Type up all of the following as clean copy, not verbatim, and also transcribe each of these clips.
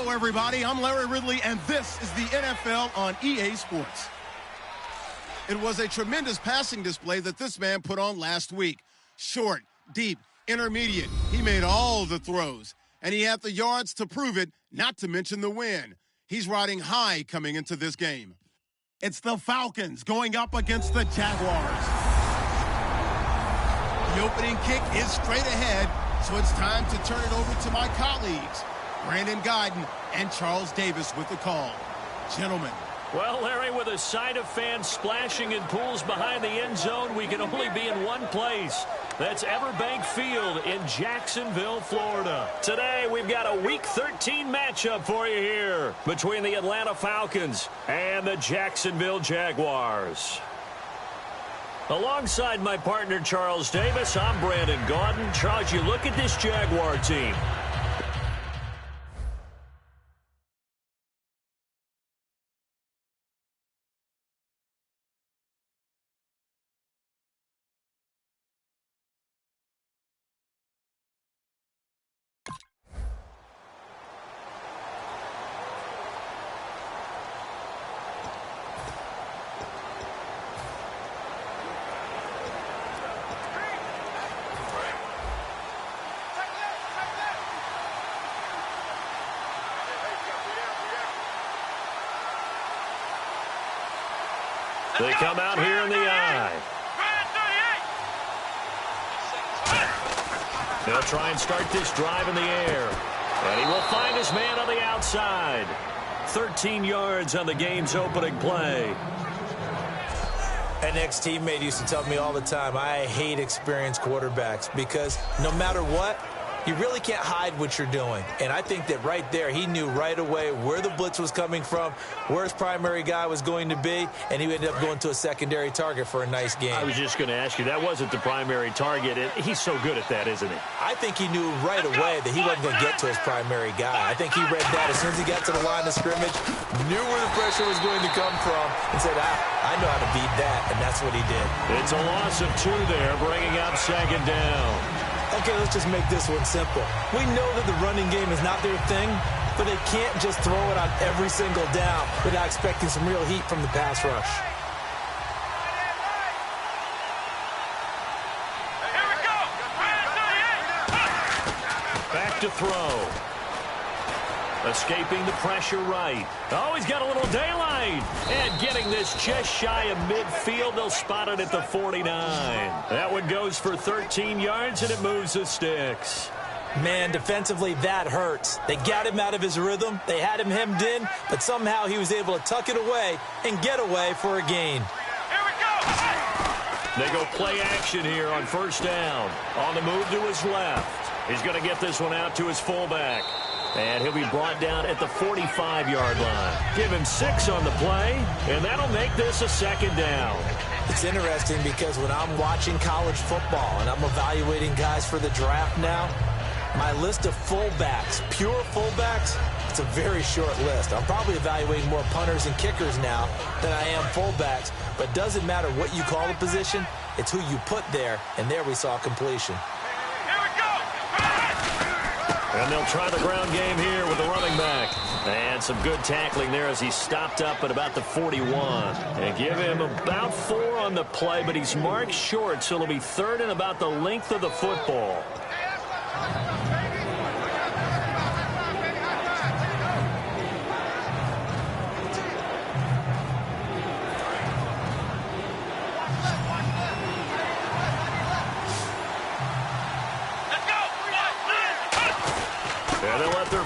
Hello, everybody. I'm Larry Ridley, and this is the NFL on EA Sports. It was a tremendous passing display that this man put on last week. Short, deep, intermediate. He made all the throws, and he had the yards to prove it, not to mention the win. He's riding high coming into this game. It's the Falcons going up against the Jaguars. The opening kick is straight ahead, so it's time to turn it over to my colleagues, Brandon Guyton and Charles Davis with the call. Gentlemen. Well, Larry, with a sight of fans splashing in pools behind the end zone, we can only be in one place. That's Everbank Field in Jacksonville, Florida. Today, we've got a Week 13 matchup for you here between the Atlanta Falcons and the Jacksonville Jaguars. Alongside my partner, Charles Davis, I'm Brandon Guyton. Charles, you look at this Jaguar team. They come out here in the eye. They'll try and start this drive in the air. And he will find his man on the outside. 13 yards on the game's opening play. An ex-teammate used to tell me all the time, I hate experienced quarterbacks because no matter what, you really can't hide what you're doing. And I think that right there, he knew right away where the blitz was coming from, where his primary guy was going to be, and he ended up going to a secondary target for a nice game. I was just going to ask you, that wasn't the primary target. He's so good at that, isn't he? I think he knew right away that he wasn't going to get to his primary guy. I think he read that as soon as he got to the line of scrimmage, knew where the pressure was going to come from, and said, I know how to beat that, and that's what he did. It's a loss of 2 there, bringing up second down. Okay, let's just make this one simple. We know that the running game is not their thing, but they can't just throw it on every single down without expecting some real heat from the pass rush. Here we go. Back to throw. Escaping the pressure right. Oh, he's got a little daylight. And getting this just shy of midfield. They'll spot it at the 49. That one goes for 13 yards, and it moves the sticks. Man, defensively, that hurts. They got him out of his rhythm. They had him hemmed in, but somehow he was able to tuck it away and get away for a gain. Here we go. They go play action here on first down. On the move to his left. He's going to get this one out to his fullback. And he'll be brought down at the 45-yard line. Give him 6 on the play, and that'll make this a second down. It's interesting because when I'm watching college football and I'm evaluating guys for the draft now, my list of fullbacks, pure fullbacks, it's a very short list. I'm probably evaluating more punters and kickers now than I am fullbacks, but it doesn't matter what you call the position, it's who you put there, and there we saw completion. And they'll try the ground game here with the running back. And some good tackling there as he stopped up at about the 41. And give him about 4 on the play, but he's marked short, so it'll be 3rd and about the length of the football.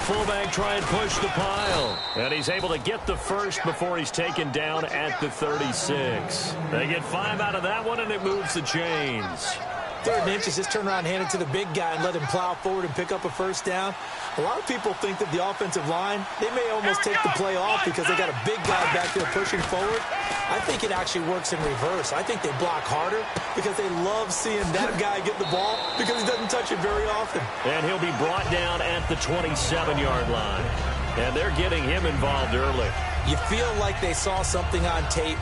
Fullback try and push the pile. And he's able to get the first before he's taken down at the 36. They get 5 out of that one, and it moves the chains. 3rd and inches, just turn around, hand it to the big guy, and let him plow forward and pick up a first down. A lot of people think that the offensive line, they may almost take the play off because they got a big guy back there pushing forward. I think it actually works in reverse. I think they block harder because they love seeing that guy get the ball because he doesn't touch it very often. And he'll be brought down at the 27-yard line. And they're getting him involved early. You feel like they saw something on tape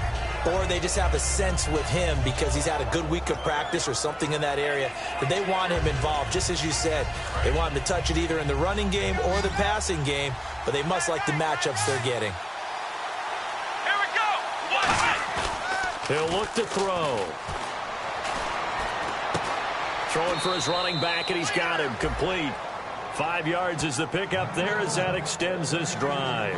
or they just have a sense with him because he's had a good week of practice or something in that area that they want him involved. Just as you said, they want him to touch it either in the running game or the passing game, but they must like the matchups they're getting. Here we go. He'll look to throw. Throwing for his running back, and he's got him complete. 5 yards is the pickup there as that extends this drive.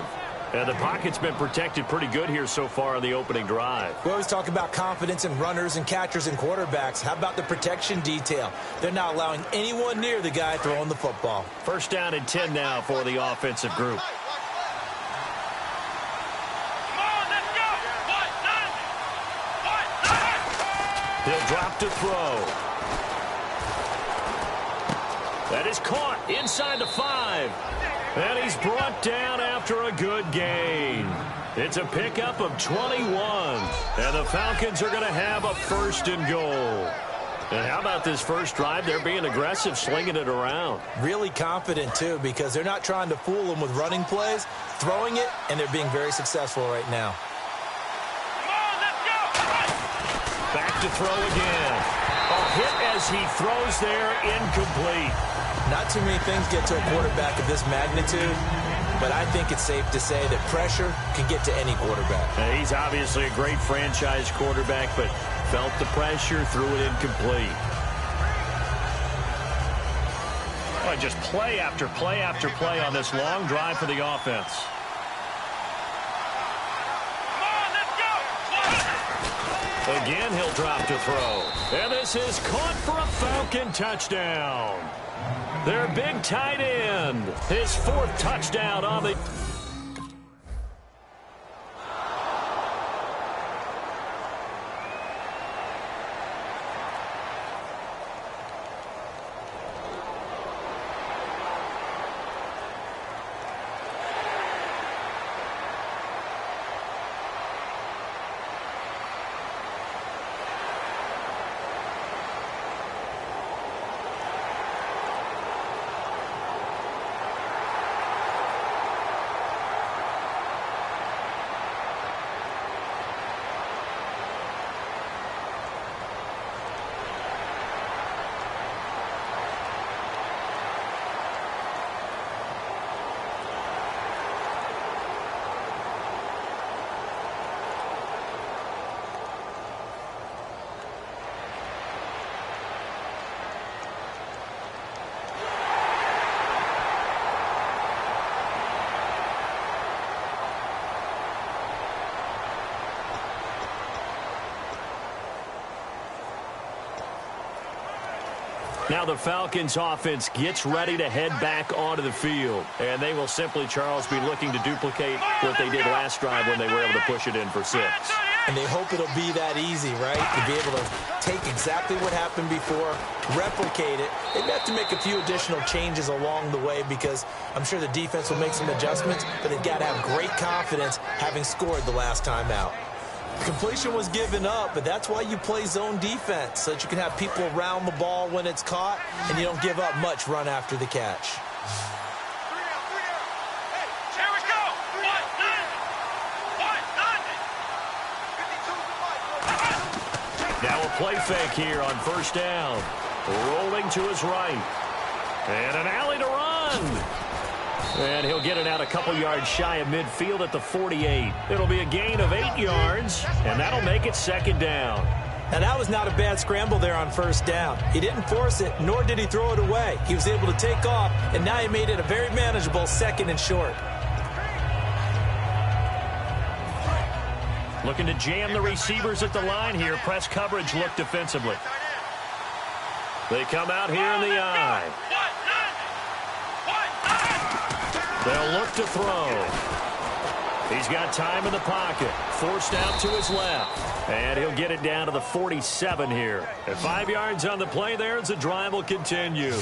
And the pocket's been protected pretty good here so far on the opening drive. We always talk about confidence in runners and catchers and quarterbacks. How about the protection detail? They're not allowing anyone near the guy throwing the football. First down and 10 now for the offensive group. Come on, let's go. He'll drop to throw. That is caught inside the 5. And he's brought down after a good gain. It's a pickup of 21. And the Falcons are going to have a 1st and goal. And how about this first drive? They're being aggressive, slinging it around. Really confident, too, because they're not trying to fool them with running plays, throwing it, and they're being very successful right now. Come on, let's go. Back to throw again. A hit as he throws there, incomplete. Not too many things get to a quarterback of this magnitude, but I think it's safe to say that pressure can get to any quarterback. He's obviously a great franchise quarterback, but felt the pressure, threw it incomplete. Well, just play after play after play on this long drive for the offense. Come on, let's go. Again, he'll drop to throw. And this is caught for a Falcon touchdown. Their big tight end. His 4th touchdown on the... Now the Falcons offense gets ready to head back onto the field. And they will simply, Charles, be looking to duplicate what they did last drive when they were able to push it in for 6. And they hope it'll be that easy, right? To be able to take exactly what happened before, replicate it. They've got to make a few additional changes along the way because I'm sure the defense will make some adjustments, but they've got to have great confidence having scored the last time out. Completion was given up, but that's why you play zone defense, so that you can have people around the ball when it's caught, and you don't give up much run after the catch. Here we go. Now a play fake here on first down. Rolling to his right. And an alley to run. And he'll get it out a couple yards shy of midfield at the 48. It'll be a gain of 8 yards, and that'll make it 2nd down. Now, that was not a bad scramble there on first down. He didn't force it, nor did he throw it away. He was able to take off, and now he made it a very manageable 2nd and short. Looking to jam the receivers at the line here. Press coverage look defensively. They come out here in the eye. They'll look to throw. He's got time in the pocket. Forced out to his left. And he'll get it down to the 47 here. At 5 yards on the play there as the drive will continue.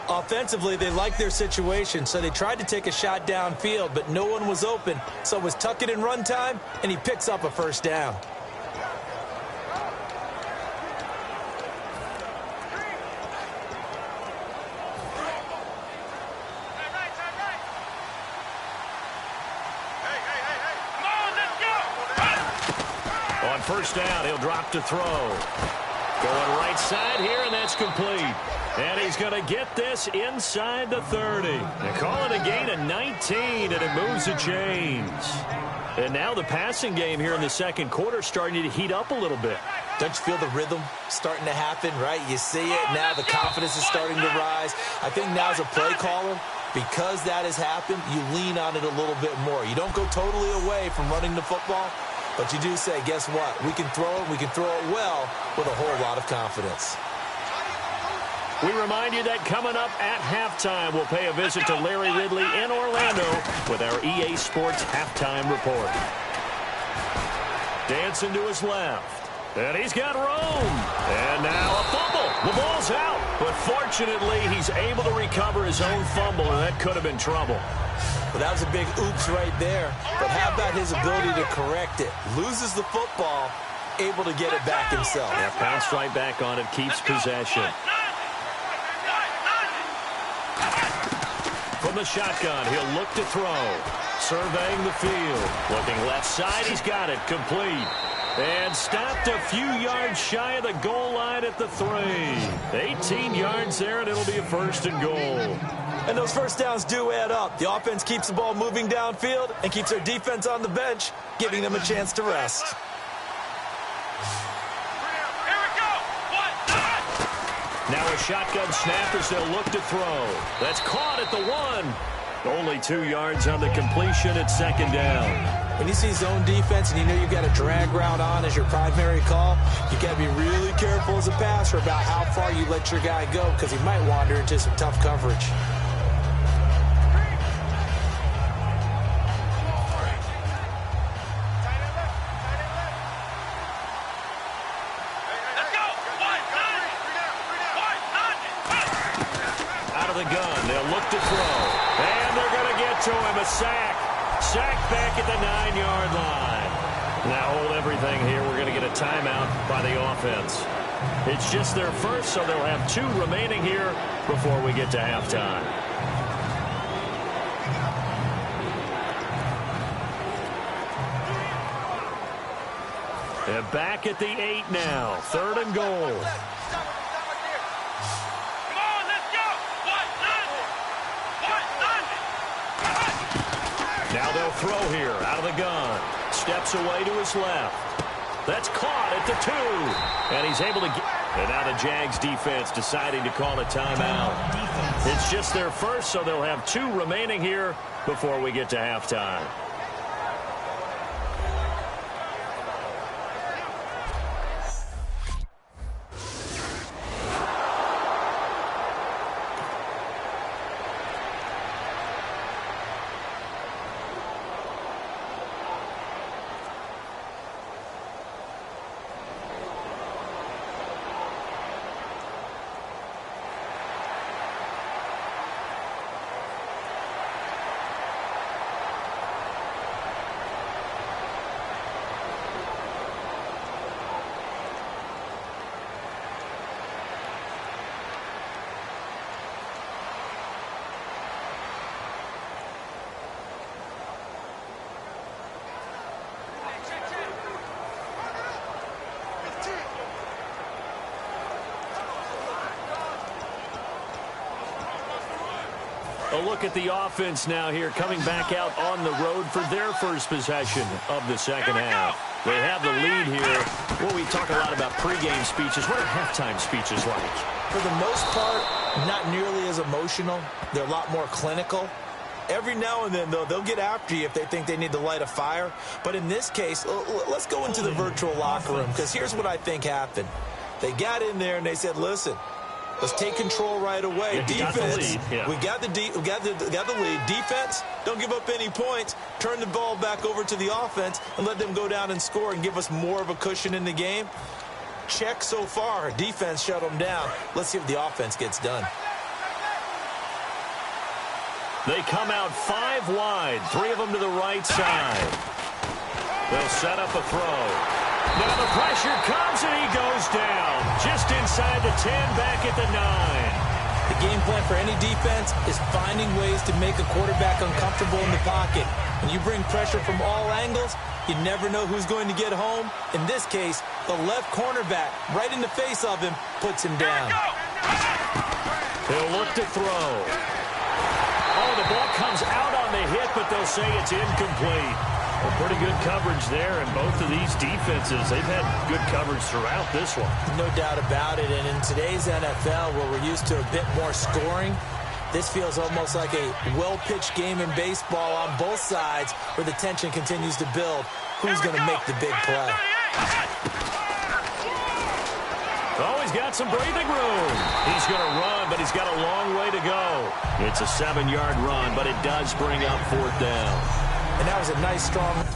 Offensively, they like their situation, so they tried to take a shot downfield, but no one was open. So it was tuck it in run time, and he picks up a first down. first down. He'll drop to throw. Going right side here, and that's complete. And he's going to get this inside the 30. They call it a gain of 19, and it moves the chains. And now the passing game here in the second quarter starting to heat up a little bit. Don't you feel the rhythm starting to happen, right? You see it. Now the confidence is starting to rise. I think now as a play caller, because that has happened, you lean on it a little bit more. You don't go totally away from running the football, but you do say, guess what? We can throw it. We can throw it well with a whole lot of confidence. We remind you that coming up at halftime, we'll pay a visit to Larry Ridley in Orlando with our EA Sports Halftime Report. Dancing to his left. And he's got room. And now a fumble. The ball's out. But fortunately, he's able to recover his own fumble, and that could have been trouble. Well, that was a big oops right there. But how about his ability to correct it? Loses the football, able to get it back himself. Yeah, pounced right back on it, keeps possession. From the shotgun, he'll look to throw. Surveying the field. Looking left side, he's got it. Complete. And stopped a few yards shy of the goal line at the 3. 18 yards there, and it'll be a first and goal. And those first downs do add up. The offense keeps the ball moving downfield and keeps their defense on the bench, giving them a chance to rest. Here we go. Now a shotgun snap as they'll look to throw. That's caught at the 1. Only 2 yards on the completion at second down. When you see zone defense and you know you've got a drag route on as your primary call, you got to be really careful as a passer about how far you let your guy go because he might wander into some tough coverage. Out of the gun, they'll look to throw. And they're going to get to him, a sack. Sack back at the 9-yard line. Now hold everything here. We're going to get a timeout by the offense. It's just their first, so they'll have 2 remaining here before we get to halftime. They're back at the 8 now. 3rd and goal. Now they'll throw here out of the gun. Steps away to his left. That's caught at the 2. And he's able to get... And now the Jags defense deciding to call a timeout. It's just their first, so they'll have 2 remaining here before we get to halftime. A look at the offense now here, coming back out on the road for their first possession of the second half. They have the lead here. Well, we talk a lot about pregame speeches. What are halftime speeches like? For the most part, not nearly as emotional. They're a lot more clinical. Every now and then, though, they'll get after you if they think they need to light a fire. But in this case, let's go into the virtual locker room, because here's what I think happened. They got in there and they said, listen, let's take control right away. Yeah, defense, yeah. we got the lead. Defense, don't give up any points. Turn the ball back over to the offense and let them go down and score and give us more of a cushion in the game. Check so far. Defense shut them down. Let's see if the offense gets done. They come out 5 wide, 3 of them to the right side. They'll set up a throw. Now the pressure comes and he goes down. Just inside the 10, back at the 9. The game plan for any defense is finding ways to make a quarterback uncomfortable in the pocket. When you bring pressure from all angles, You never know who's going to get home. In this case, the left cornerback, right in the face of him, puts him down. He'll look to throw. Oh, the ball comes out on the hit, but they'll say it's incomplete. Well, pretty good coverage there, and both of these defenses, they've had good coverage throughout this one. No doubt about it, and in today's NFL, where we're used to a bit more scoring, this feels almost like a well-pitched game in baseball on both sides where the tension continues to build. Who's going to make the big play? Oh, he's got some breathing room. He's going to run, but he's got a long way to go. It's a 7-yard run, but it does bring up 4th down. And that was a nice, strong...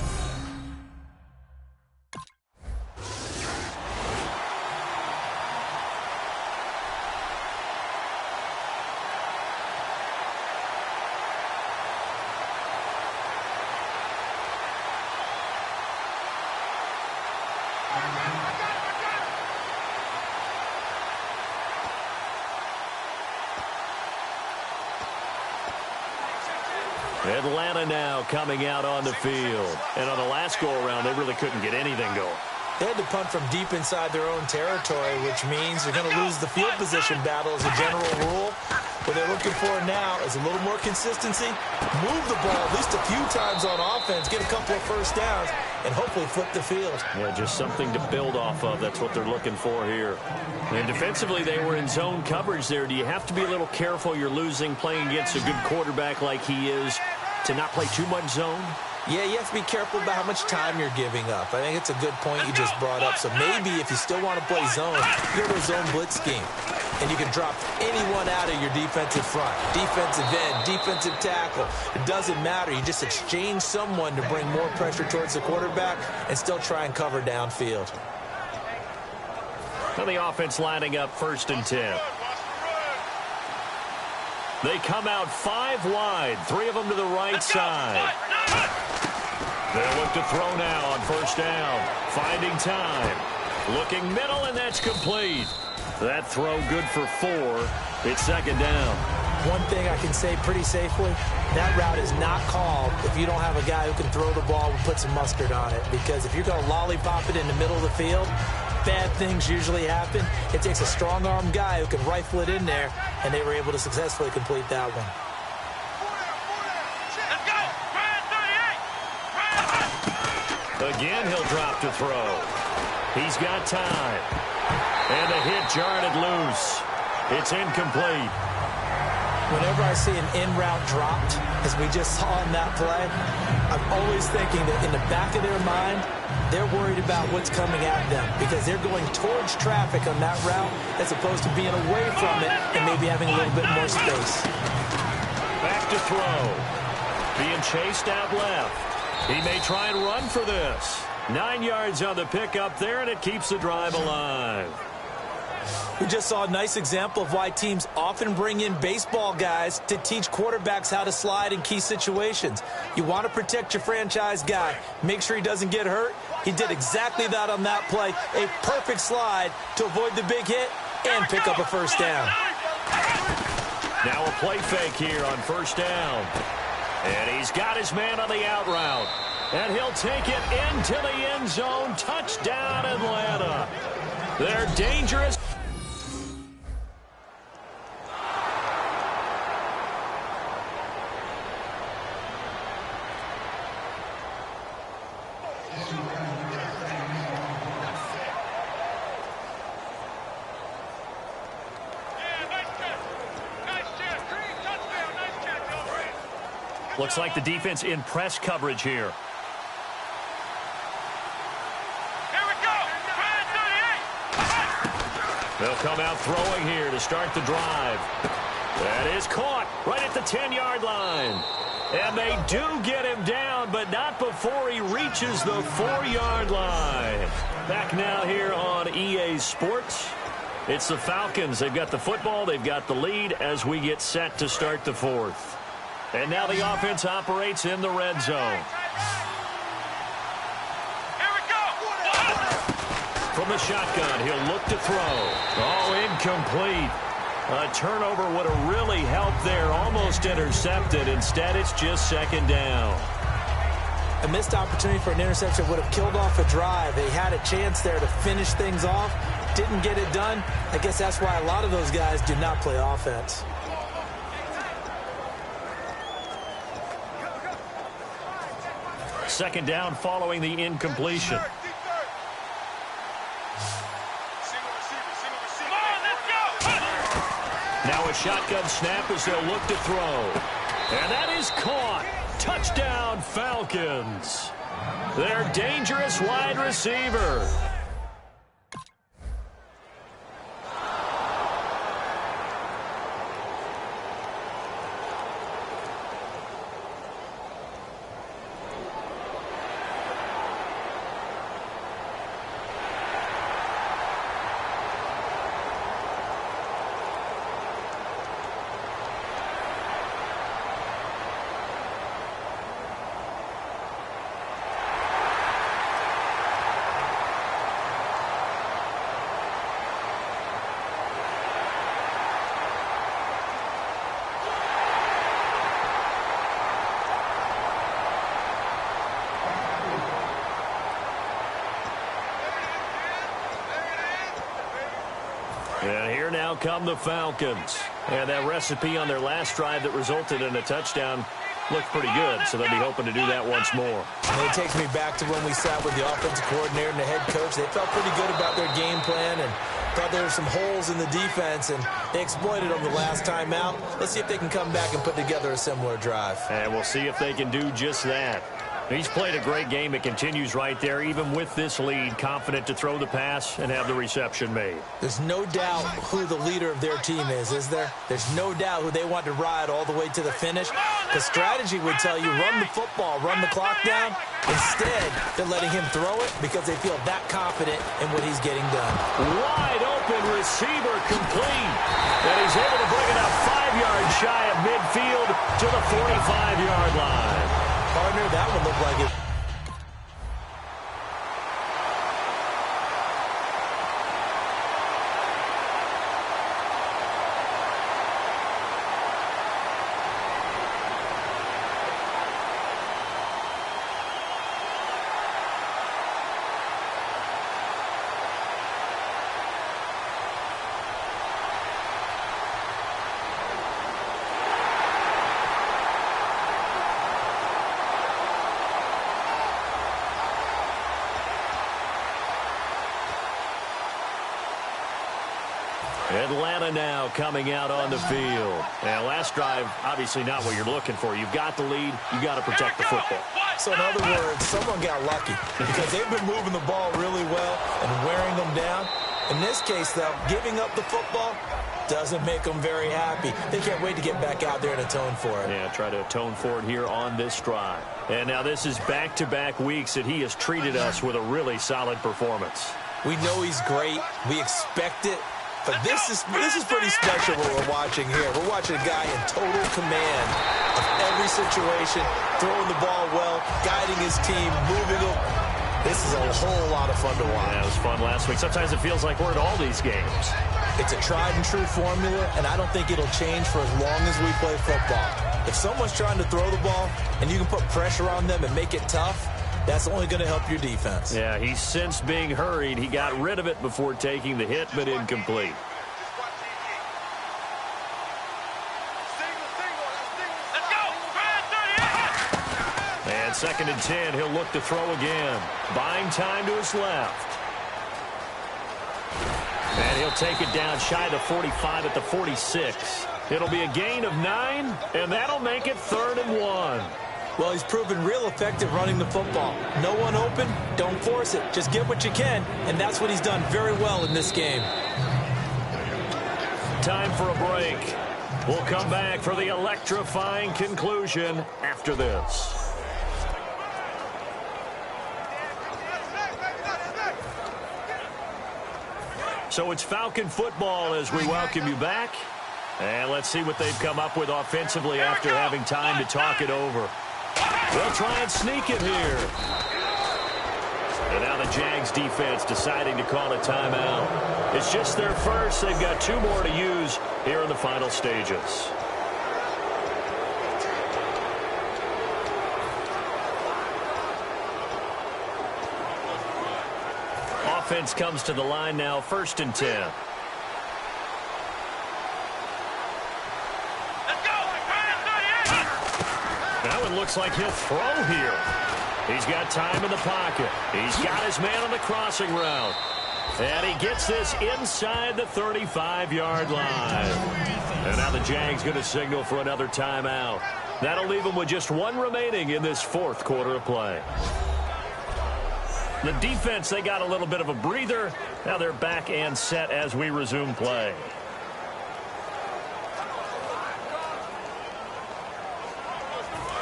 Atlanta now coming out on the field. And on the last go-around, they really couldn't get anything going. They had to punt from deep inside their own territory, which means they're going to lose the field position battle as a general rule. What they're looking for now is a little more consistency, move the ball at least a few times on offense, get a couple of first downs, and hopefully flip the field. Yeah, just something to build off of. That's what they're looking for here. And defensively, they were in zone coverage there. Do you have to be a little careful you're losing playing against a good quarterback like he is to not play too much zone? Yeah, you have to be careful about how much time you're giving up. I think it's a good point you just brought up. So maybe if you still want to play zone, you go to a zone blitz scheme. And you can drop anyone out of your defensive front. Defensive end, defensive tackle. It doesn't matter. You just exchange someone to bring more pressure towards the quarterback and still try and cover downfield. Now the offense lining up 1st and 10. They come out 5 wide, 3 of them to the right side. They'll look to throw now on 1st down. Finding time. Looking middle, and that's complete. That throw good for 4. It's 2nd down. One thing I can say pretty safely, that route is not called if you don't have a guy who can throw the ball and put some mustard on it. Because if you're going to lollipop it in the middle of the field, bad things usually happen. It takes a strong-arm guy who can rifle it in there, and they were able to successfully complete that one. Again, he'll drop to throw. He's got time. And the hit jarred it loose. It's incomplete. Whenever I see an in-route dropped, as we just saw in that play, I'm always thinking that in the back of their mind, they're worried about what's coming at them because they're going towards traffic on that route as opposed to being away from it and maybe having a little bit more space. Back to throw. Being chased out left. He may try and run for this. 9 yards on the pickup there, and it keeps the drive alive. We just saw a nice example of why teams often bring in baseball guys to teach quarterbacks how to slide in key situations. You want to protect your franchise guy. Make sure he doesn't get hurt. He did exactly that on that play. A perfect slide to avoid the big hit and pick up a 1st down. Now a play fake here on 1st down. And he's got his man on the out route. And he'll take it into the end zone. Touchdown, Atlanta. They're dangerous. Looks like the defense in press coverage here. Here we go. They'll come out throwing here to start the drive. That is caught right at the 10-yard line. And they do get him down, but not before he reaches the 4-yard line. Back now here on EA Sports. It's the Falcons. They've got the football. They've got the lead as we get set to start the 4th. And now the offense operates in the red zone. Here we go. From the shotgun, he'll look to throw. Oh, incomplete. A turnover would have really helped there. Almost intercepted. Instead, it's just 2nd down. A missed opportunity for an interception would have killed off a drive. They had a chance there to finish things off. Didn't get it done. I guess that's why a lot of those guys do not play offense. Second down following the incompletion. Now a shotgun snap as they'll look to throw. And that is caught. Touchdown, Falcons. Their dangerous wide receiver. And here now come the Falcons. And that recipe on their last drive that resulted in a touchdown looked pretty good, so they'll be hoping to do that once more. And it takes me back to when we sat with the offensive coordinator and the head coach. They felt pretty good about their game plan and thought there were some holes in the defense, and they exploited them the last time out. Let's see if they can come back and put together a similar drive. And we'll see if they can do just that. He's played a great game. It continues right there, even with this lead, confident to throw the pass and have the reception made. There's no doubt who the leader of their team is there? There's no doubt who they want to ride all the way to the finish. The strategy would tell you, run the football, run the clock down. Instead, they're letting him throw it because they feel that confident in what he's getting done. Wide open receiver complete. And he's able to bring it up 5 yards shy of midfield to the 45-yard line. Partner, that one looked like it. Atlanta now coming out on the field. And last drive, obviously not what you're looking for. You've got the lead. You've got to protect the football. So in other words, someone got lucky because they've been moving the ball really well and wearing them down. In this case, though, giving up the football doesn't make them very happy. They can't wait to get back out there and atone for it. Yeah, try to atone for it here on this drive. And now this is back-to-back weeks that he has treated us with a really solid performance. We know he's great. We expect it. But this is pretty special what we're watching here. We're watching a guy in total command of every situation, throwing the ball well, guiding his team, moving them. This is a whole lot of fun to watch. Yeah, it was fun last week. Sometimes it feels like we're at all these games. It's a tried-and-true formula, and I don't think it'll change for as long as we play football. If someone's trying to throw the ball and you can put pressure on them and make it tough, that's only going to help your defense. Yeah, he's since being hurried. He got rid of it before taking the hit, but incomplete. And 2nd and 10, he'll look to throw again. Buying time to his left. And he'll take it down shy of the 45 at the 46. It'll be a gain of 9, and that'll make it 3rd and 1. Well, he's proven real effective running the football. No one open, don't force it. Just get what you can, and that's what he's done very well in this game. Time for a break. We'll come back for the electrifying conclusion after this. So it's Falcon football as we welcome you back. And let's see what they've come up with offensively after having time to talk it over. They'll try and sneak it here. And now the Jags defense deciding to call a timeout. It's just their first. They've got 2 more to use here in the final stages. offense comes to the line now, 1st and 10. Now it looks like he'll throw here. He's got time in the pocket. He's got his man on the crossing route. And he gets this inside the 35-yard line. And now the Jags going to signal for another timeout. That'll leave them with just one remaining in this 4th quarter of play. The defense, they got a little bit of a breather. Now they're back and set as we resume play.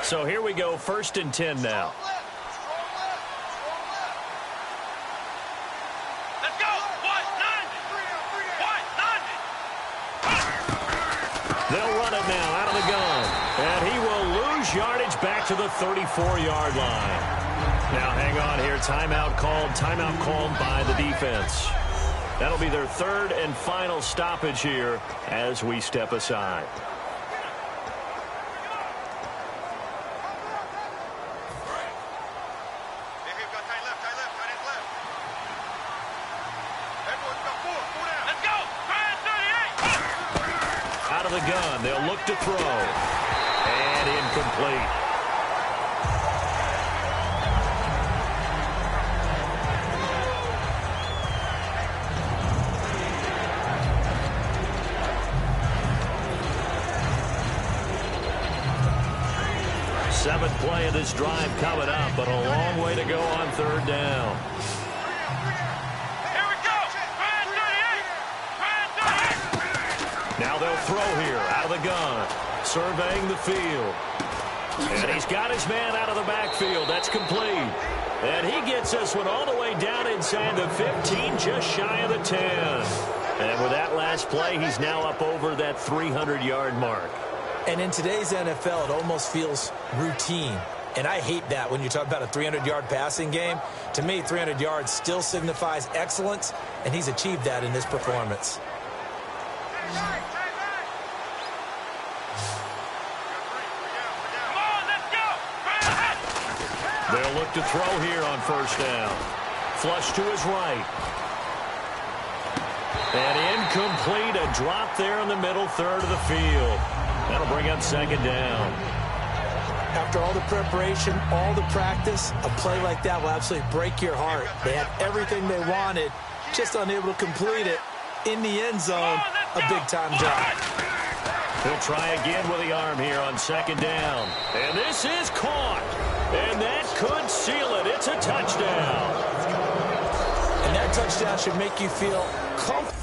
So here we go, 1st and 10 now. Let's go. They'll run it now out of the gun. And he will lose yardage back to the 34-yard line. Now hang on here. Timeout called by the defense. That'll be their 3rd and final stoppage here as we step aside. Out of the gun, they'll look to throw. And incomplete. Seventh play of this drive coming up, but a long way to go on 3rd down. Now they'll throw here out of the gun, surveying the field. And he's got his man out of the backfield. That's complete. And he gets this one all the way down inside the 15, just shy of the 10. And with that last play, he's now up over that 300-yard mark. And in today's NFL, it almost feels routine. And I hate that when you talk about a 300-yard passing game. To me, 300 yards still signifies excellence, and he's achieved that in this performance. They'll look to throw here on 1st down. Flush to his right. And incomplete, a drop there in the middle 3rd of the field. That'll bring up 2nd down. After all the preparation, all the practice, a play like that will absolutely break your heart. They had everything they wanted, just unable to complete it. In the end zone, a big-time drop. He'll try again with the arm here on 2nd down. And this is caught. And that could seal it. It's a touchdown. And that touchdown should make you feel comfortable.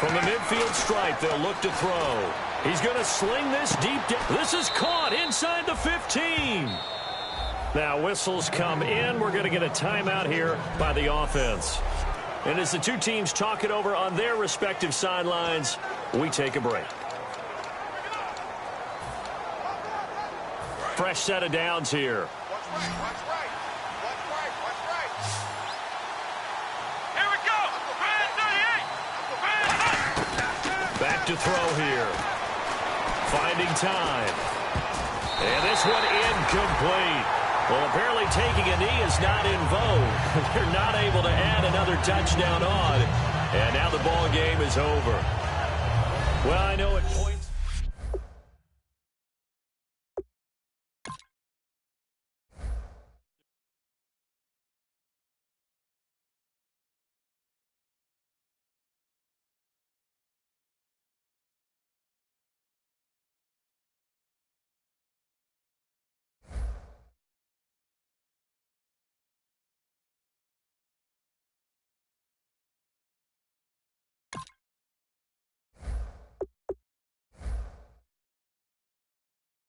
From the midfield stripe, they'll look to throw. He's going to sling this deep down. This is caught inside the 15. Now whistles come in. We're going to get a timeout here by the offense. And as the two teams talk it over on their respective sidelines, we take a break. Fresh set of downs here. Back to throw here. Finding time. And this one incomplete. Well, apparently taking a knee is not in vogue. They're not able to add another touchdown on. And now the ball game is over. Well, I know it points.